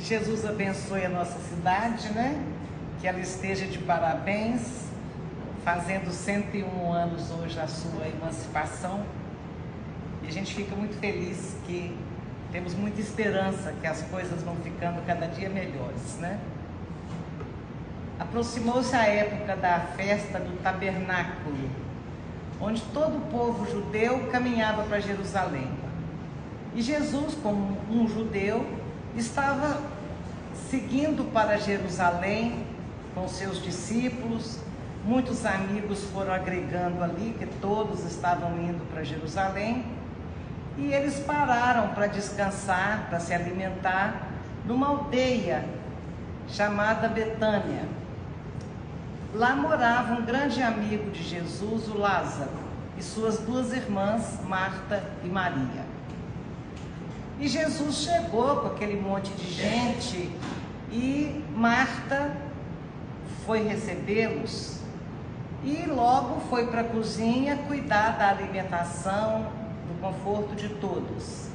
Jesus abençoe a nossa cidade, né? Que ela esteja de parabéns, fazendo 101 anos hoje a sua emancipação. E a gente fica muito feliz que temos muita esperança que as coisas vão ficando cada dia melhores, né? Aproximou-se a época da festa do tabernáculo, onde todo o povo judeu caminhava para Jerusalém. E Jesus, como um judeu, estava seguindo para Jerusalém com seus discípulos. Muitos amigos foram agregando ali, que todos estavam indo para Jerusalém. E eles pararam para descansar, para se alimentar, numa aldeia chamada Betânia. Lá morava um grande amigo de Jesus, o Lázaro, e suas duas irmãs, Marta e Maria. E Jesus chegou com aquele monte de gente e Marta foi recebê-los e logo foi para a cozinha cuidar da alimentação, do conforto de todos.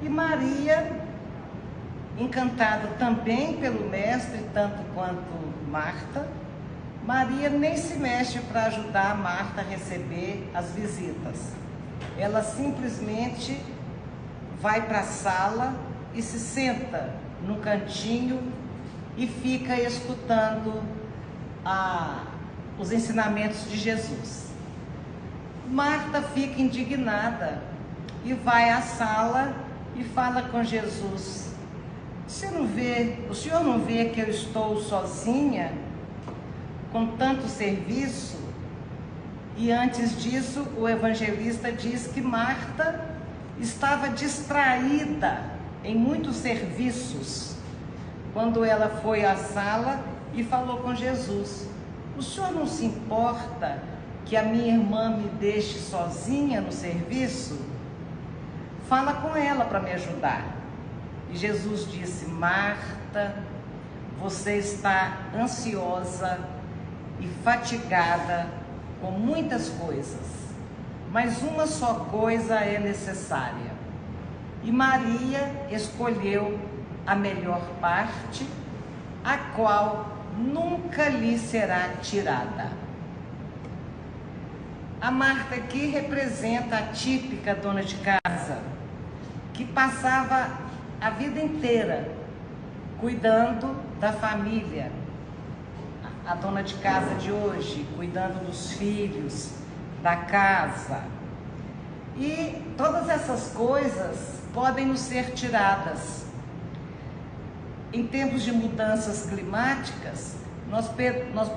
E Maria, encantada também pelo mestre, tanto quanto Marta, Maria nem se mexe para ajudar Marta a receber as visitas. Ela simplesmente vai para a sala e se senta num cantinho e fica escutando os ensinamentos de Jesus. Marta fica indignada e vai à sala e fala com Jesus: o senhor não vê que eu estou sozinha com tanto serviço? E antes disso, o evangelista diz que Marta estava distraída em muitos serviços quando ela foi à sala e falou com Jesus: o senhor não se importa que a minha irmã me deixe sozinha no serviço? Fala com ela para me ajudar. E Jesus disse: Marta, você está ansiosa e fatigada com muitas coisas, mas uma só coisa é necessária. E Maria escolheu a melhor parte, a qual nunca lhe será tirada. A Marta aqui representa a típica dona de casa, que passava a vida inteira cuidando da família. A dona de casa de hoje, cuidando dos filhos, da casa. E todas essas coisas podem nos ser tiradas. Em tempos de mudanças climáticas, nós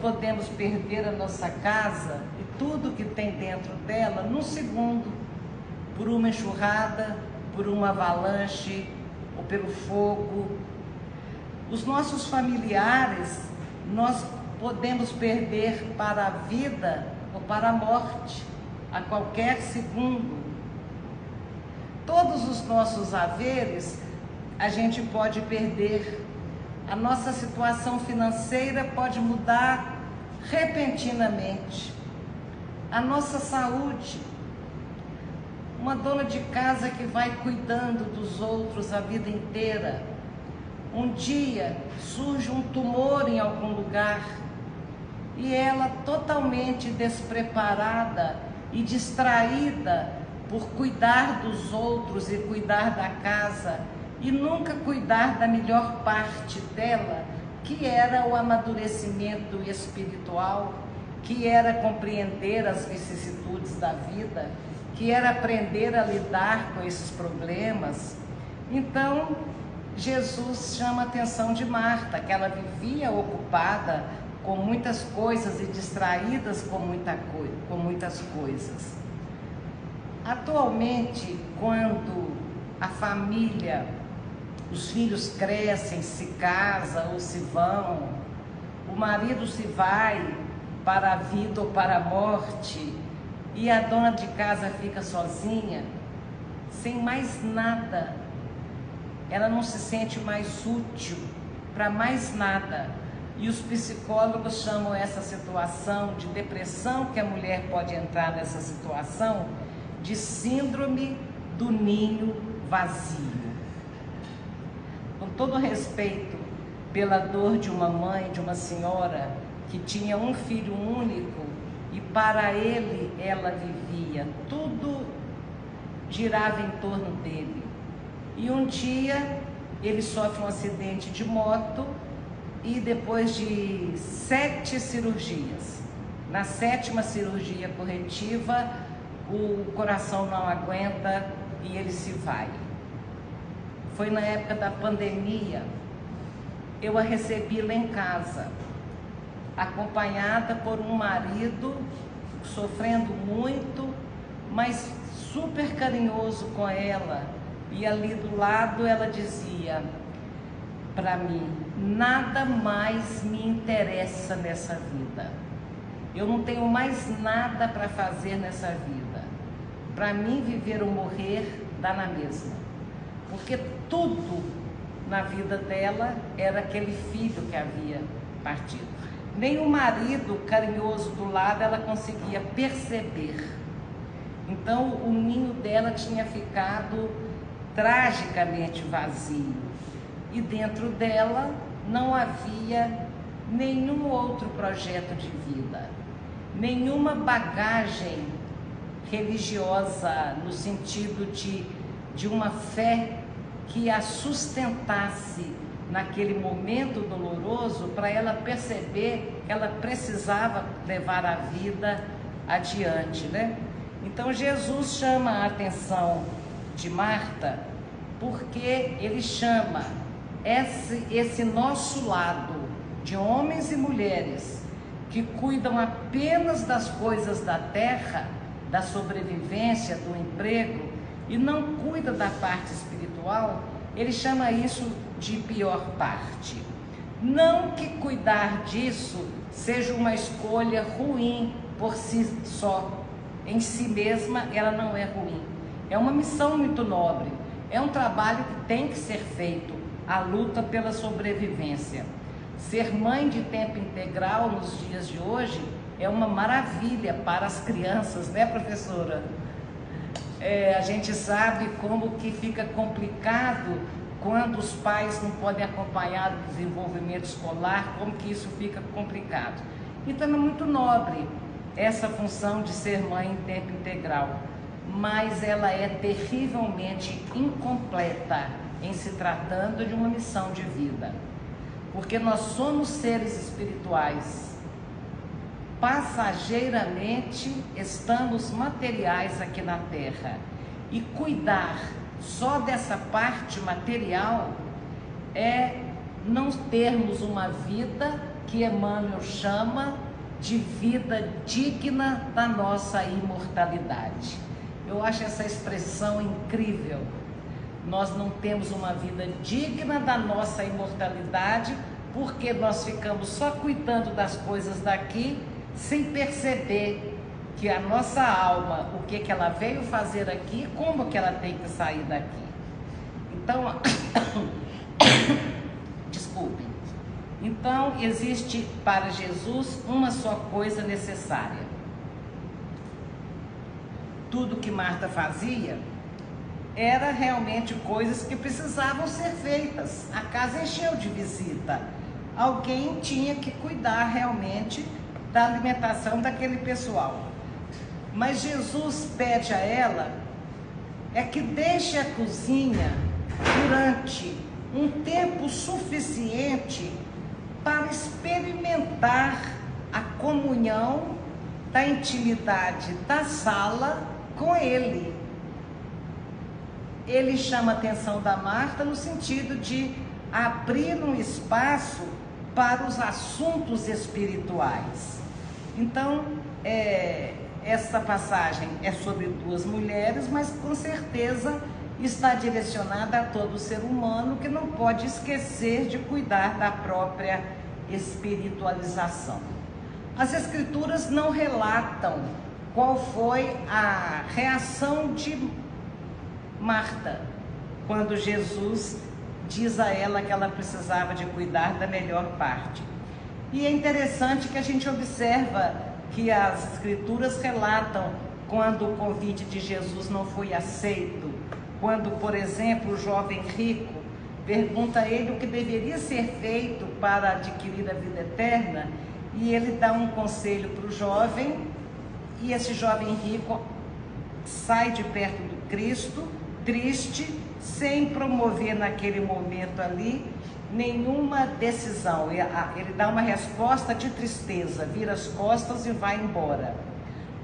podemos perder a nossa casa e tudo que tem dentro dela num segundo, por uma enxurrada, por uma avalanche ou pelo fogo. Os nossos familiares nós podemos perder para a vida ou para a morte, a qualquer segundo. Todos os nossos haveres a gente pode perder. A nossa situação financeira pode mudar repentinamente. A nossa saúde. Uma dona de casa que vai cuidando dos outros a vida inteira. Um dia surge um tumor em algum lugar e ela, totalmente despreparada e distraída por cuidar dos outros e cuidar da casa e nunca cuidar da melhor parte dela, que era o amadurecimento espiritual, que era compreender as vicissitudes da vida, que era aprender a lidar com esses problemas. Então, Jesus chama a atenção de Marta, que ela vivia ocupada com muitas coisas e distraídas com muitas coisas. Atualmente, quando a família, os filhos crescem, se casam ou se vão, o marido se vai para a vida ou para a morte e a dona de casa fica sozinha, sem mais nada, ela não se sente mais útil para mais nada. E os psicólogos chamam essa situação de depressão, que a mulher pode entrar nessa situação, de síndrome do ninho vazio. Com todo respeito pela dor de uma mãe, de uma senhora que tinha um filho único e para ele ela vivia, tudo girava em torno dele. E um dia ele sofre um acidente de moto e depois de 7 cirurgias, na 7ª cirurgia corretiva, o coração não aguenta e ele se vai. Foi na época da pandemia, eu a recebi lá em casa, acompanhada por um marido sofrendo muito, mas super carinhoso com ela. E ali do lado ela dizia para mim: nada mais me interessa nessa vida. Eu não tenho mais nada para fazer nessa vida. Para mim, viver ou morrer dá na mesma. Porque tudo na vida dela era aquele filho que havia partido. Nem o marido carinhoso do lado ela conseguia perceber. Então o ninho dela tinha ficado tragicamente vazio. E dentro dela não havia nenhum outro projeto de vida, nenhuma bagagem religiosa no sentido de uma fé que a sustentasse naquele momento doloroso para ela perceber que ela precisava levar a vida adiante, né? Então Jesus chama a atenção de Marta porque ele chama esse nosso lado de homens e mulheres que cuidam apenas das coisas da terra, da sobrevivência, do emprego, e não cuida da parte espiritual. Ele chama isso de pior parte. Não que cuidar disso seja uma escolha ruim por si só, em si mesma ela não é ruim. É uma missão muito nobre, é um trabalho que tem que ser feito, a luta pela sobrevivência. Ser mãe de tempo integral nos dias de hoje é uma maravilha para as crianças, né, professora? A gente sabe como que fica complicado quando os pais não podem acompanhar o desenvolvimento escolar, como que isso fica complicado. Então é muito nobre essa função de ser mãe em tempo integral, mas ela é terrivelmente incompleta em se tratando de uma missão de vida. Porque nós somos seres espirituais, passageiramente estamos materiais aqui na Terra, e cuidar só dessa parte material é não termos uma vida que Emmanuel chama de vida digna da nossa imortalidade. Eu acho essa expressão incrível. Nós não temos uma vida digna da nossa imortalidade porque nós ficamos só cuidando das coisas daqui sem perceber que a nossa alma, o que ela veio fazer aqui, como que ela tem que sair daqui. Então, desculpem. Então, existe para Jesus uma só coisa necessária. Tudo que Marta fazia era realmente coisas que precisavam ser feitas. A casa encheu de visita. Alguém tinha que cuidar realmente da alimentação daquele pessoal. Mas Jesus pede a ela que deixe a cozinha durante um tempo suficiente para experimentar a comunhão da intimidade da sala com ele. Ele chama a atenção da Marta no sentido de abrir um espaço para os assuntos espirituais. Então, essa passagem é sobre 2 mulheres, mas com certeza está direcionada a todo ser humano que não pode esquecer de cuidar da própria espiritualização. As Escrituras não relatam qual foi a reação de Marta quando Jesus diz a ela que ela precisava de cuidar da melhor parte. E é interessante que a gente observa que as Escrituras relatam quando o convite de Jesus não foi aceito, quando, por exemplo, o jovem rico pergunta a ele o que deveria ser feito para adquirir a vida eterna, e ele dá um conselho para o jovem, e esse jovem rico sai de perto do Cristo, triste, sem promover naquele momento ali nenhuma decisão. Ele dá uma resposta de tristeza, vira as costas e vai embora.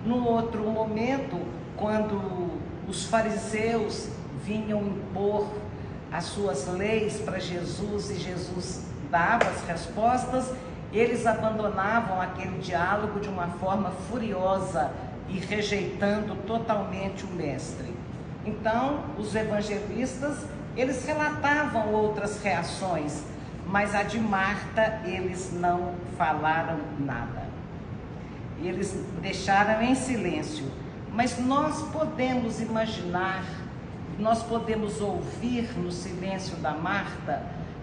Num outro momento, quando os fariseus vinham impor as suas leis para Jesus e Jesus dava as respostas, eles abandonavam aquele diálogo de uma forma furiosa e rejeitando totalmente o mestre. Então, os evangelistas, eles relatavam outras reações, mas a de Marta, eles não falaram nada. Eles deixaram em silêncio. Mas nós podemos imaginar, nós podemos ouvir no silêncio da Marta,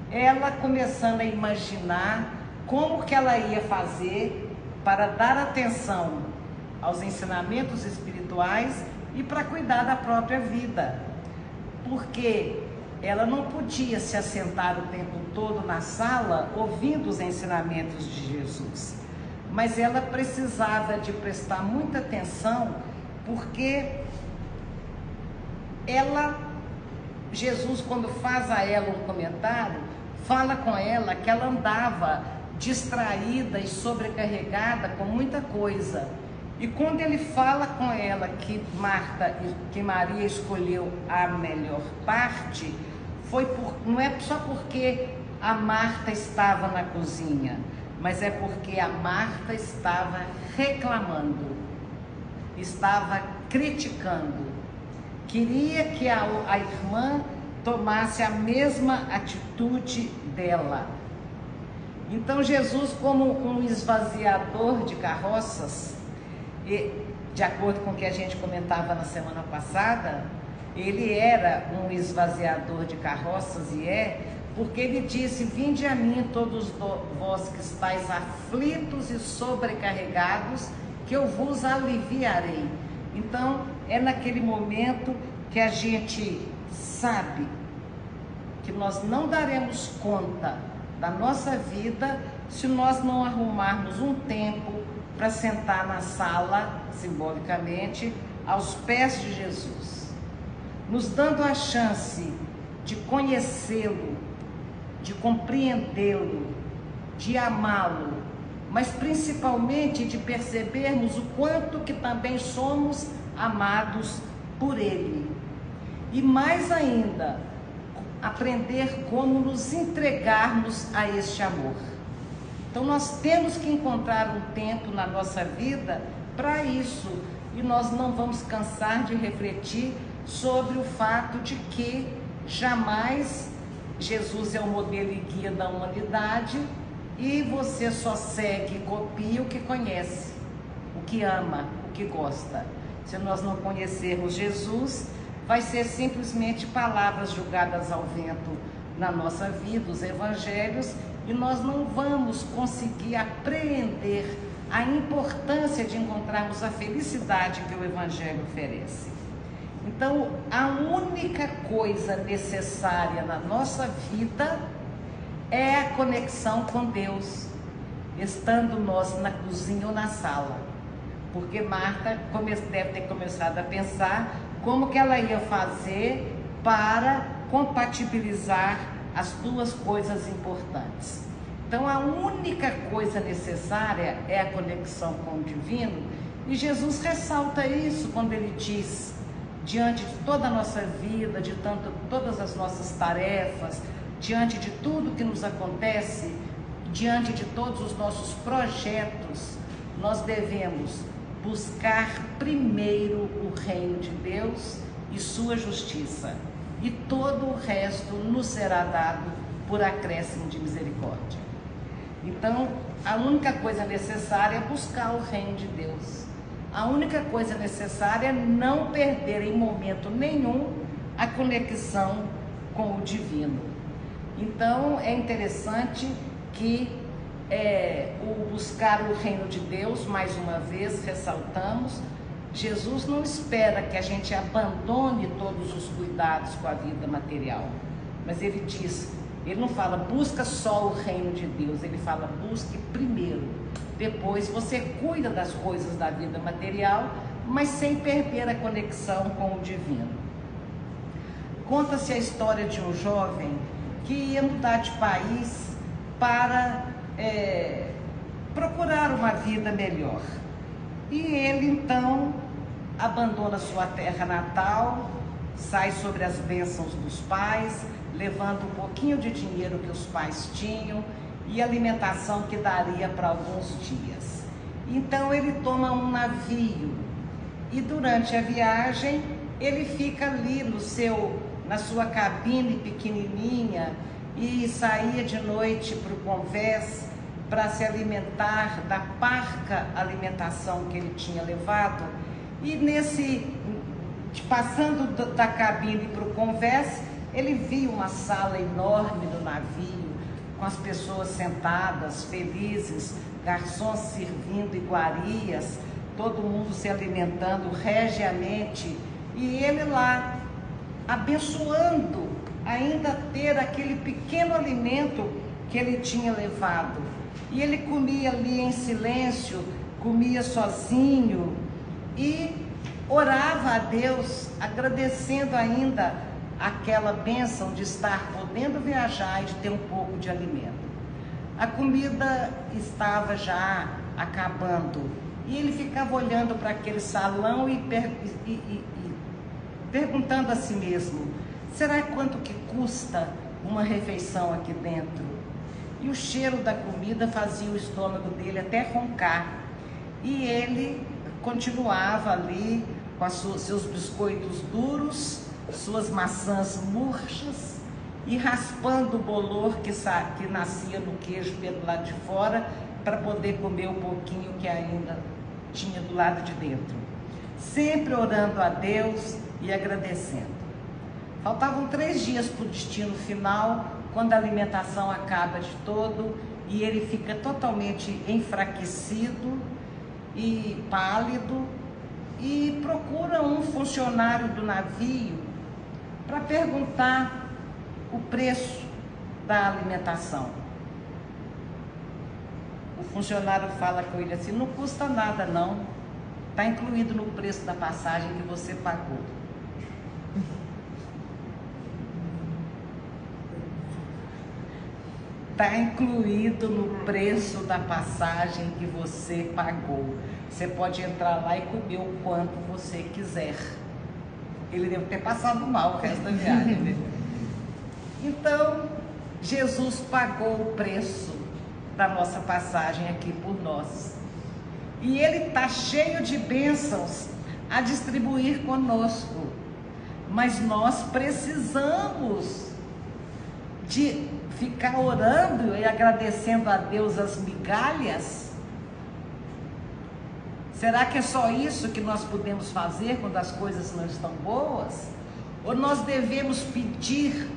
ela começando a imaginar como que ela ia fazer para dar atenção aos ensinamentos espirituais e para cuidar da própria vida. Porque ela não podia se assentar o tempo todo na sala ouvindo os ensinamentos de Jesus. Mas ela precisava de prestar muita atenção, porque Jesus, quando faz a ela um comentário, fala com ela que ela andava distraída e sobrecarregada com muita coisa. E quando ele fala com ela que Maria escolheu a melhor parte, não é só porque a Marta estava na cozinha, mas é porque a Marta estava reclamando, estava criticando, queria que a irmã tomasse a mesma atitude dela. Então Jesus, como um esvaziador de carroças, e, de acordo com o que a gente comentava na semana passada, ele era um esvaziador de carroças, porque ele disse: vinde a mim todos vós que estáis aflitos e sobrecarregados, que eu vos aliviarei. Então é naquele momento que a gente sabe que nós não daremos conta da nossa vida se nós não arrumarmos um tempo para sentar na sala, simbolicamente, aos pés de Jesus, nos dando a chance de conhecê-lo, de compreendê-lo, de amá-lo, mas principalmente de percebermos o quanto que também somos amados por Ele. E mais ainda, aprender como nos entregarmos a este amor. Então nós temos que encontrar um tempo na nossa vida para isso, e nós não vamos cansar de refletir sobre o fato de que jamais Jesus é o modelo e guia da humanidade, e você só segue e copia o que conhece, o que ama, o que gosta. Se nós não conhecermos Jesus, vai ser simplesmente palavras jogadas ao vento na nossa vida, os evangelhos, e nós não vamos conseguir apreender a importância de encontrarmos a felicidade que o evangelho oferece. Então, a única coisa necessária na nossa vida é a conexão com Deus, estando nós na cozinha ou na sala. Porque Marta deve ter começado a pensar como que ela ia fazer para compatibilizar as duas coisas importantes. Então, a única coisa necessária é a conexão com o divino, e Jesus ressalta isso quando ele diz: diante de toda a nossa vida, todas as nossas tarefas, diante de tudo que nos acontece, diante de todos os nossos projetos, nós devemos buscar primeiro o reino de Deus e sua justiça, e todo o resto nos será dado por acréscimo de misericórdia. Então, a única coisa necessária é buscar o reino de Deus. A única coisa necessária é não perder em momento nenhum a conexão com o divino. Então, é interessante que o buscar o reino de Deus, mais uma vez ressaltamos, Jesus não espera que a gente abandone todos os cuidados com a vida material, mas ele diz, ele não fala busca só o reino de Deus, ele fala busque primeiro, depois você cuida das coisas da vida material, mas sem perder a conexão com o divino. Conta-se a história de um jovem que ia mudar de país para procurar uma vida melhor. E ele então abandona sua terra natal, sai sobre as bênçãos dos pais, levando um pouquinho de dinheiro que os pais tinham e alimentação que daria para alguns dias. Então ele toma um navio e durante a viagem ele fica ali na sua cabine pequenininha e saía de noite para o convés para se alimentar da parca alimentação que ele tinha levado. E passando da cabine para o convés, ele viu uma sala enorme no navio, com as pessoas sentadas, felizes, garçons servindo iguarias, todo mundo se alimentando regiamente, e ele lá, abençoando ainda ter aquele pequeno alimento que ele tinha levado. E ele comia ali em silêncio, comia sozinho e orava a Deus, agradecendo ainda aquela bênção de estar podendo viajar e de ter um pouco de alimento. A comida estava já acabando e ele ficava olhando para aquele salão e perguntando a si mesmo, será quanto que custa uma refeição aqui dentro? E o cheiro da comida fazia o estômago dele até roncar. E ele continuava ali com seus biscoitos duros, suas maçãs murchas e raspando o bolor que nascia no queijo pelo lado de fora para poder comer um pouquinho que ainda tinha do lado de dentro. Sempre orando a Deus e agradecendo. Faltavam 3 dias para o destino final, quando a alimentação acaba de todo e ele fica totalmente enfraquecido e pálido e procura um funcionário do navio para perguntar o preço da alimentação. O funcionário fala com ele assim, não custa nada não, está incluído no preço da passagem que você pagou. Está incluído no preço da passagem que você pagou. Você pode entrar lá e comer o quanto você quiser. Ele deve ter passado mal o resto da viagem, né? Então, Jesus pagou o preço da nossa passagem aqui por nós. E Ele está cheio de bênçãos a distribuir conosco. Mas nós precisamos de ficar orando e agradecendo a Deus as migalhas? Será que é só isso que nós podemos fazer quando as coisas não estão boas? Ou nós devemos pedir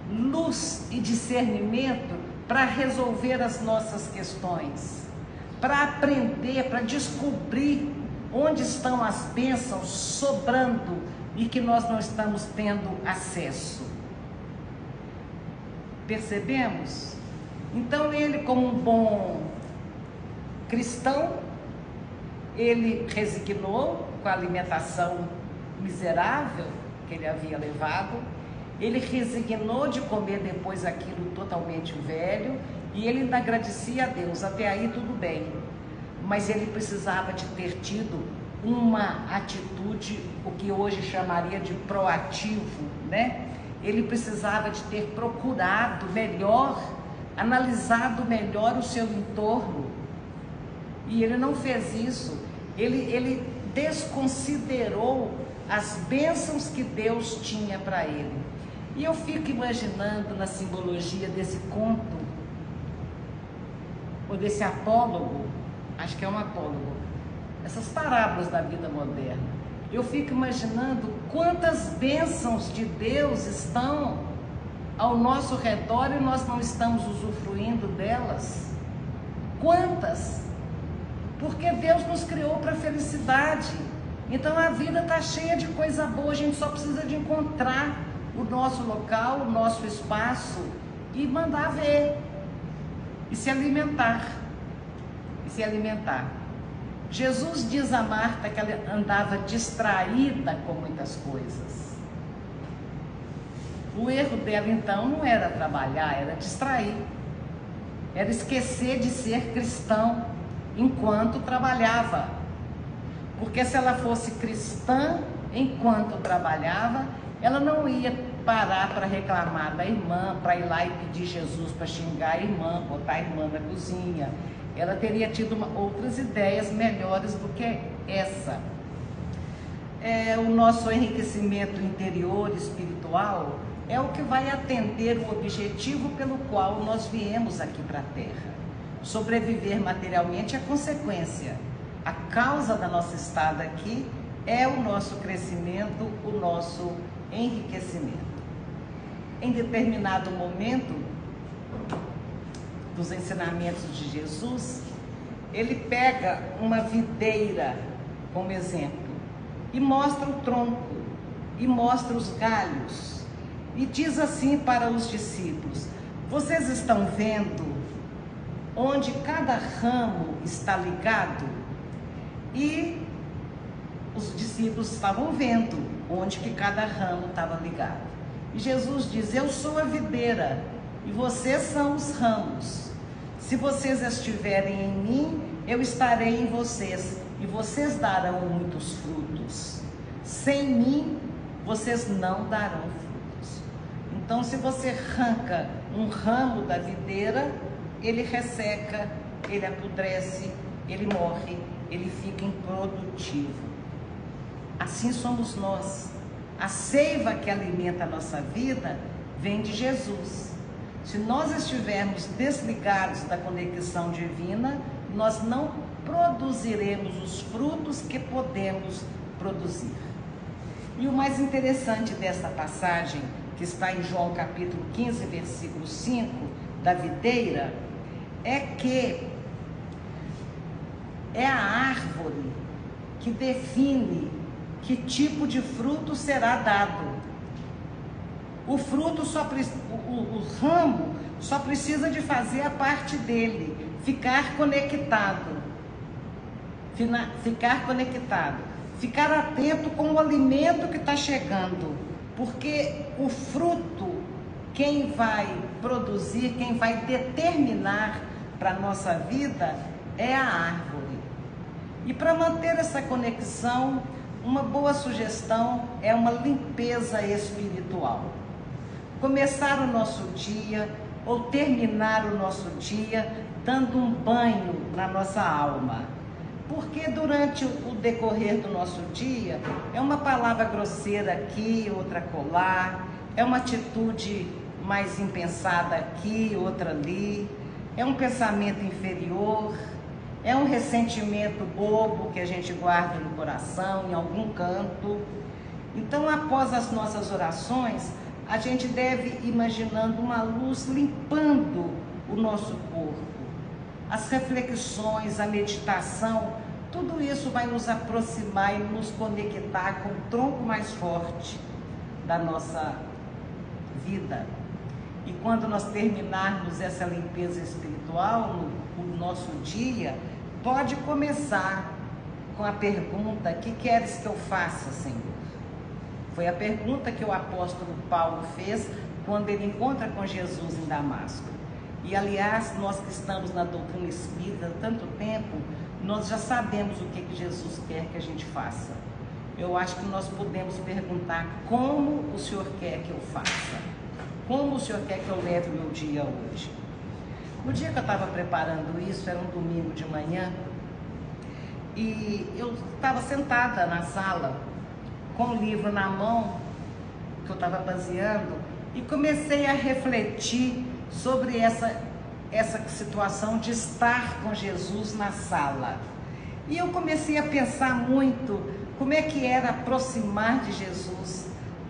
luz e discernimento para resolver as nossas questões? Para aprender, para descobrir onde estão as bênçãos sobrando e que nós não estamos tendo acesso? Percebemos? Então ele, como um bom cristão, ele resignou com a alimentação miserável que ele havia levado, ele resignou de comer depois aquilo totalmente velho, e ele ainda agradecia a Deus, até aí tudo bem, mas ele precisava de ter tido uma atitude, o que hoje chamaria de proativo, né? Ele precisava de ter procurado melhor, analisado melhor o seu entorno. E ele não fez isso. Ele desconsiderou as bênçãos que Deus tinha para ele. E eu fico imaginando na simbologia desse conto, ou desse apólogo, acho que é um apólogo, essas parábolas da vida moderna. Eu fico imaginando quantas bênçãos de Deus estão ao nosso redor e nós não estamos usufruindo delas. Quantas? Porque Deus nos criou para a felicidade. Então a vida está cheia de coisa boa, a gente só precisa de encontrar o nosso local, o nosso espaço e mandar ver e se alimentar. Jesus diz a Marta que ela andava distraída com muitas coisas. O erro dela então não era trabalhar, era distrair. Era esquecer de ser cristão enquanto trabalhava. Porque se ela fosse cristã enquanto trabalhava, ela não ia parar para reclamar da irmã, para ir lá e pedir Jesus para xingar a irmã, botar a irmã na cozinha. Ela teria tido outras ideias melhores do que essa. O nosso enriquecimento interior, espiritual, é o que vai atender o objetivo pelo qual nós viemos aqui para a Terra. Sobreviver materialmente é consequência. A causa da nossa estada aqui é o nosso crescimento, o nosso enriquecimento. Em determinado momento dos ensinamentos de Jesus, ele pega uma videira como exemplo e mostra o tronco e mostra os galhos e diz assim para os discípulos: vocês estão vendo onde cada ramo está ligado? E os discípulos estavam vendo onde que cada ramo estava ligado. E Jesus diz: eu sou a videira e vocês são os ramos. Se vocês estiverem em mim, eu estarei em vocês e vocês darão muitos frutos. Sem mim, vocês não darão frutos. Então, se você arranca um ramo da videira, ele resseca, ele apodrece, ele morre, ele fica improdutivo. Assim somos nós. A seiva que alimenta a nossa vida vem de Jesus. Se nós estivermos desligados da conexão divina, nós não produziremos os frutos que podemos produzir. E o mais interessante dessa passagem, que está em João capítulo 15, versículo 5, da videira, é que é a árvore que define que tipo de fruto será dado. O fruto o ramo só precisa de fazer a parte dele, ficar conectado, ficar atento com o alimento que está chegando, porque o fruto, quem vai produzir, quem vai determinar para a nossa vida é a árvore. E para manter essa conexão, uma boa sugestão é uma limpeza espiritual. Começar o nosso dia ou terminar o nosso dia dando um banho na nossa alma. Porque durante o decorrer do nosso dia, é uma palavra grosseira aqui, outra acolá, é uma atitude mais impensada aqui, outra ali, é um pensamento inferior, é um ressentimento bobo que a gente guarda no coração, em algum canto. Então, após as nossas orações, a gente deve ir imaginando uma luz limpando o nosso corpo. As reflexões, a meditação, tudo isso vai nos aproximar e nos conectar com o tronco mais forte da nossa vida. E quando nós terminarmos essa limpeza espiritual, o nosso dia, pode começar com a pergunta: que queres que eu faça, Senhor? Foi a pergunta que o apóstolo Paulo fez quando ele encontra com Jesus em Damasco. E aliás, nós que estamos na doutrina espírita há tanto tempo, nós já sabemos o que Jesus quer que a gente faça. Eu acho que nós podemos perguntar: como o Senhor quer que eu faça? Como o Senhor quer que eu leve o meu dia hoje? No dia que eu estava preparando isso, era um domingo de manhã, e eu estava sentada na sala, com o livro na mão, que eu estava baseando, e comecei a refletir sobre essa situação de estar com Jesus na sala. E eu comecei a pensar muito como é que era aproximar de Jesus.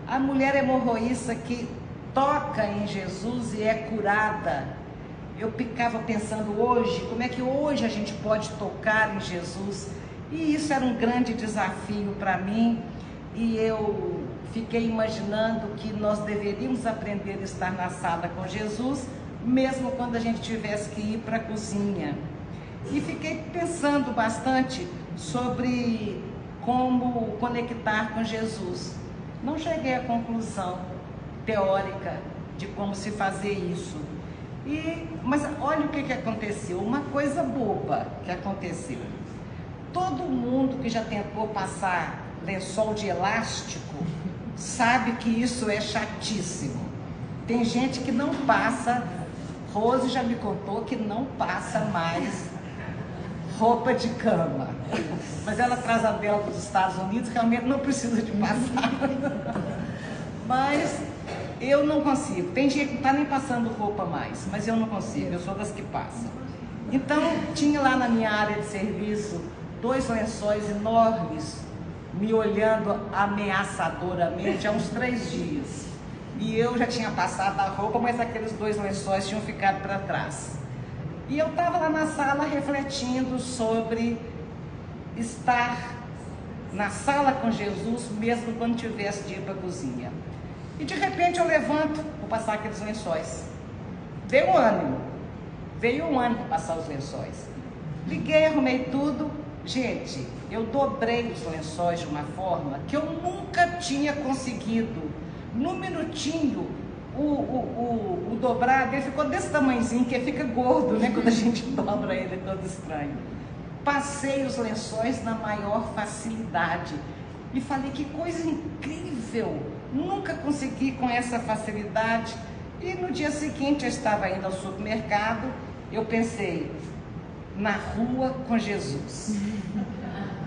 A mulher hemorroísta que toca em Jesus e é curada. Eu ficava pensando hoje, como é que hoje a gente pode tocar em Jesus? E isso era um grande desafio para mim, e eu fiquei imaginando que nós deveríamos aprender a estar na sala com Jesus, mesmo quando a gente tivesse que ir para a cozinha. E fiquei pensando bastante sobre como conectar com Jesus. Não cheguei à conclusão teórica de como se fazer isso. Mas olha o que aconteceu, uma coisa boba que aconteceu. Todo mundo que já tentou passar lençol de elástico sabe que isso é chatíssimo. Tem gente que não passa, Rose já me contou que não passa mais roupa de cama. Mas ela traz a dela dos Estados Unidos, realmente não precisa de passar. Mas eu não consigo. Tem gente que não está nem passando roupa mais, mas eu não consigo, eu sou das que passam. Então, tinha lá na minha área de serviço 2 lençóis enormes, me olhando ameaçadoramente há uns 3 dias. E eu já tinha passado a roupa, mas aqueles 2 lençóis tinham ficado para trás. E eu estava lá na sala refletindo sobre estar na sala com Jesus, mesmo quando tivesse de ir para a cozinha. E de repente eu levanto, vou passar aqueles lençóis. Veio um ânimo para passar os lençóis. Liguei, arrumei tudo. Gente, eu dobrei os lençóis de uma forma que eu nunca tinha conseguido. No minutinho, o dobrado, ele ficou desse tamanhozinho, que fica gordo, né? Quando a gente dobra ele, é todo estranho. Passei os lençóis na maior facilidade. E falei, que coisa incrível! Nunca consegui com essa facilidade. E no dia seguinte eu estava indo ao supermercado, eu pensei, na rua com Jesus.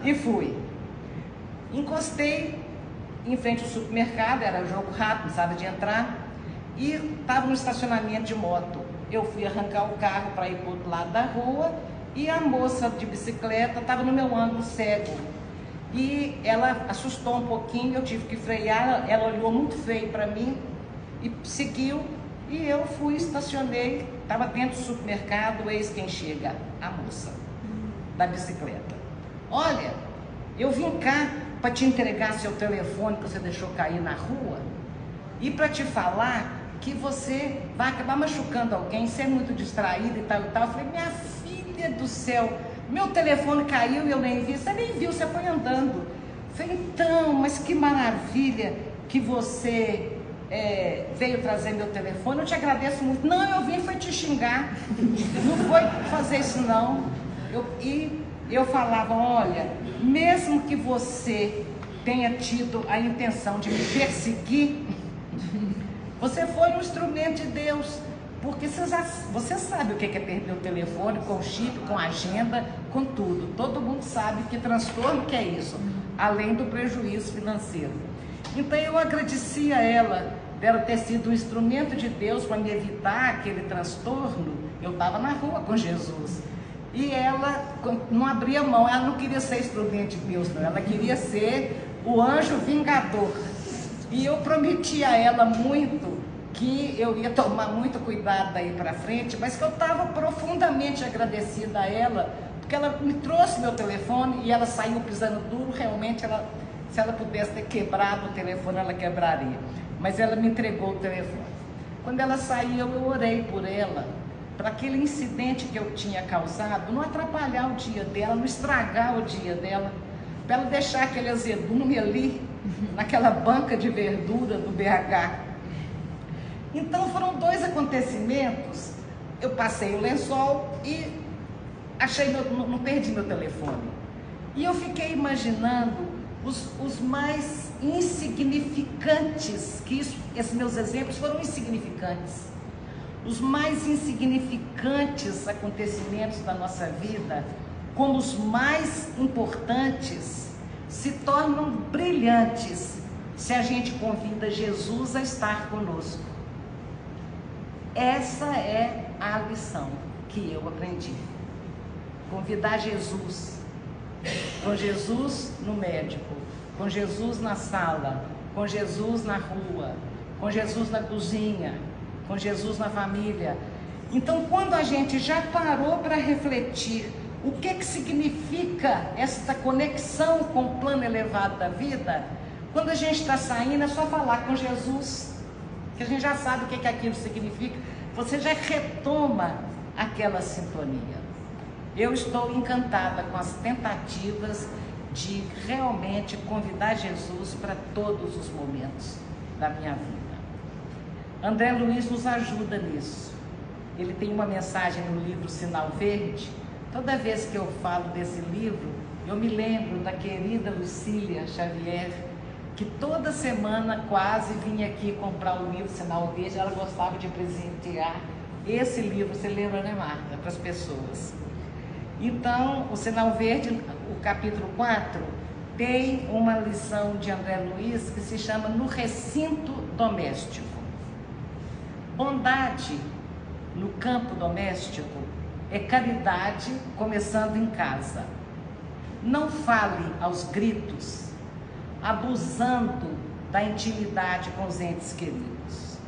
E fui. Encostei em frente ao supermercado, era jogo rápido, precisava de entrar, e estava no estacionamento de moto. Eu fui arrancar o carro para ir para o outro lado da rua, e a moça de bicicleta estava no meu ângulo cego. E ela assustou um pouquinho, eu tive que frear, ela olhou muito feio para mim e seguiu, e eu fui, estacionei, estava dentro do supermercado, eis quem chega, a moça da bicicleta. Olha, eu vim cá para te entregar seu telefone que você deixou cair na rua e para te falar que você vai acabar machucando alguém, você é muito distraído e tal e tal. Eu falei, minha filha do céu, meu telefone caiu e eu nem vi. Você nem viu, você foi andando. Eu falei, então, mas que maravilha que você veio trazer meu telefone, eu te agradeço muito. Não, eu vim foi te xingar, não foi fazer isso não. Eu falava, olha, mesmo que você tenha tido a intenção de me perseguir, você foi um instrumento de Deus, porque você sabe o que é perder o telefone com chip, com agenda, com tudo. Todo mundo sabe que transtorno que é isso, além do prejuízo financeiro. Então eu agradeci a ela, dela ter sido um instrumento de Deus para me evitar aquele transtorno. Eu estava na rua com Jesus. E ela não abria mão, ela não queria ser instrumento de Deus, não. Ela queria ser o anjo vingador. E eu prometi a ela muito que eu ia tomar muito cuidado daí para frente, mas que eu estava profundamente agradecida a ela, porque ela me trouxe meu telefone e ela saiu pisando duro. Realmente, se ela pudesse ter quebrado o telefone, ela quebraria. Mas ela me entregou o telefone. Quando ela saiu, eu orei por ela, para aquele incidente que eu tinha causado não atrapalhar o dia dela, não estragar o dia dela, para ela deixar aquele azedume ali, naquela banca de verdura do BH. Então foram 2 acontecimentos. Eu passei o lençol e não perdi meu telefone. E eu fiquei imaginando os mais insignificantes, esses meus exemplos foram insignificantes. Os mais insignificantes acontecimentos da nossa vida, como os mais importantes, se tornam brilhantes se a gente convida Jesus a estar conosco. Essa é a lição que eu aprendi. Convidar Jesus. Com Jesus no médico, com Jesus na sala, com Jesus na rua, com Jesus na cozinha, com Jesus na família. Então, quando a gente já parou para refletir o que significa essa conexão com o plano elevado da vida, Quando a gente está saindo, é só falar com Jesus, que a gente já sabe o que aquilo significa. Você já retoma aquela sintonia. Eu estou encantada com as tentativas de realmente convidar Jesus para todos os momentos da minha vida. André Luiz nos ajuda nisso. Ele tem uma mensagem no livro Sinal Verde. Toda vez que eu falo desse livro, eu me lembro da querida Lucília Xavier, que toda semana quase vinha aqui comprar o livro Sinal Verde. Ela gostava de presentear esse livro, você lembra, né, Marta? Para as pessoas. Então, o Sinal Verde, o capítulo 4, tem uma lição de André Luiz que se chama No Recinto Doméstico. Bondade no campo doméstico é caridade começando em casa. Não fale aos gritos, abusando da intimidade com os entes queridos.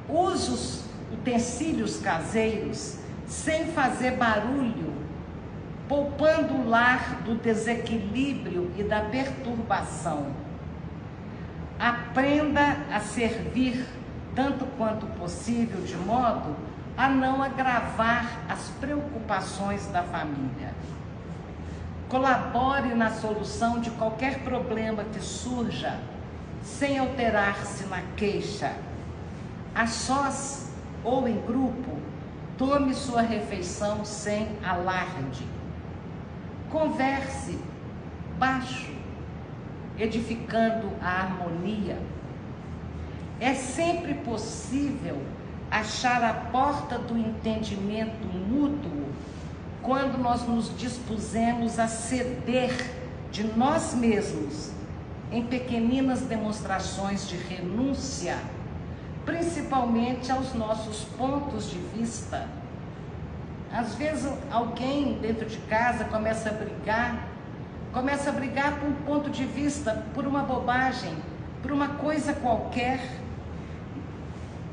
Use os utensílios caseiros sem fazer barulho, poupando o lar do desequilíbrio e da perturbação. Aprenda a servir tanto quanto possível, de modo a não agravar as preocupações da família. Colabore na solução de qualquer problema que surja, sem alterar-se na queixa. A sós ou em grupo, tome sua refeição sem alarde. Converse baixo, edificando a harmonia. É sempre possível achar a porta do entendimento mútuo quando nós nos dispusemos a ceder de nós mesmos em pequeninas demonstrações de renúncia, principalmente aos nossos pontos de vista. Às vezes alguém dentro de casa começa a brigar por um ponto de vista, por uma bobagem, por uma coisa qualquer.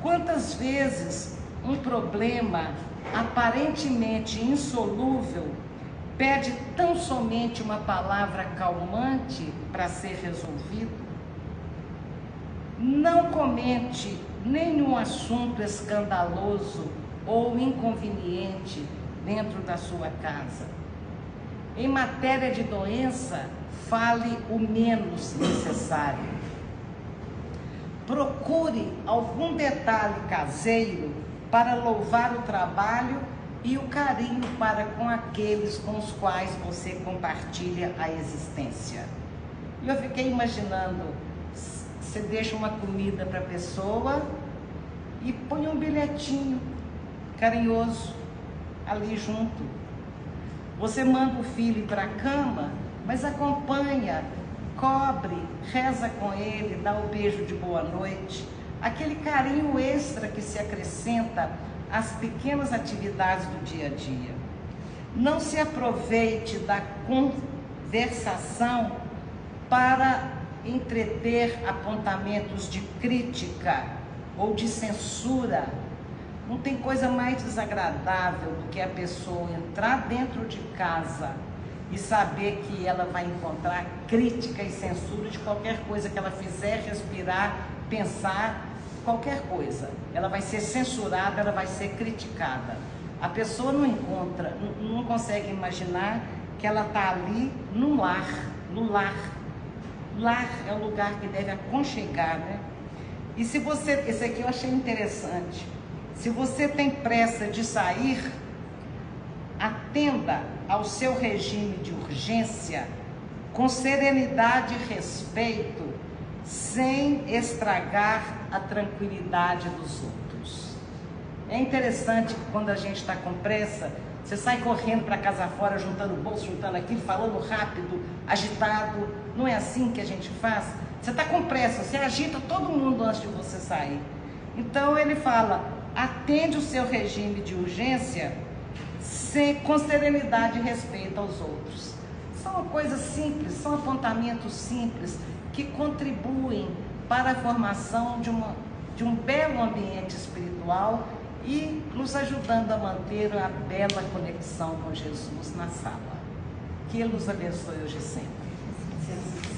Quantas vezes um problema aparentemente insolúvel pede tão somente uma palavra calmante para ser resolvido? Não comente nenhum assunto escandaloso ou inconveniente dentro da sua casa. Em matéria de doença, fale o menos necessário. Procure algum detalhe caseiro para louvar o trabalho e o carinho para com aqueles com os quais você compartilha a existência. E eu fiquei imaginando, você deixa uma comida para a pessoa e põe um bilhetinho carinhoso ali junto. Você manda o filho para a cama, mas acompanha, cobre, reza com ele, dá o beijo de boa noite. Aquele carinho extra que se acrescenta às pequenas atividades do dia a dia. Não se aproveite da conversação para entreter apontamentos de crítica ou de censura. Não tem coisa mais desagradável do que a pessoa entrar dentro de casa e saber que ela vai encontrar crítica e censura de qualquer coisa que ela fizer, respirar, pensar, qualquer coisa. Ela vai ser censurada, ela vai ser criticada. A pessoa não consegue imaginar que ela está ali no lar. Lar é o lugar que deve aconchegar, né? E se você, esse aqui eu achei interessante, se você tem pressa de sair, atenda ao seu regime de urgência com serenidade e respeito, sem estragar a tranquilidade dos outros. É interessante que quando a gente está com pressa, você sai correndo para casa fora, juntando o bolso, juntando aquilo, falando rápido, agitado. Não é assim que a gente faz? Você está com pressa, você agita todo mundo antes de você sair. Então ele fala, atende o seu regime de urgência com serenidade e respeito aos outros. São coisas simples, são apontamentos simples que contribuem para a formação de um belo ambiente espiritual e nos ajudando a manter a bela conexão com Jesus na sala. Que Ele nos abençoe hoje e sempre.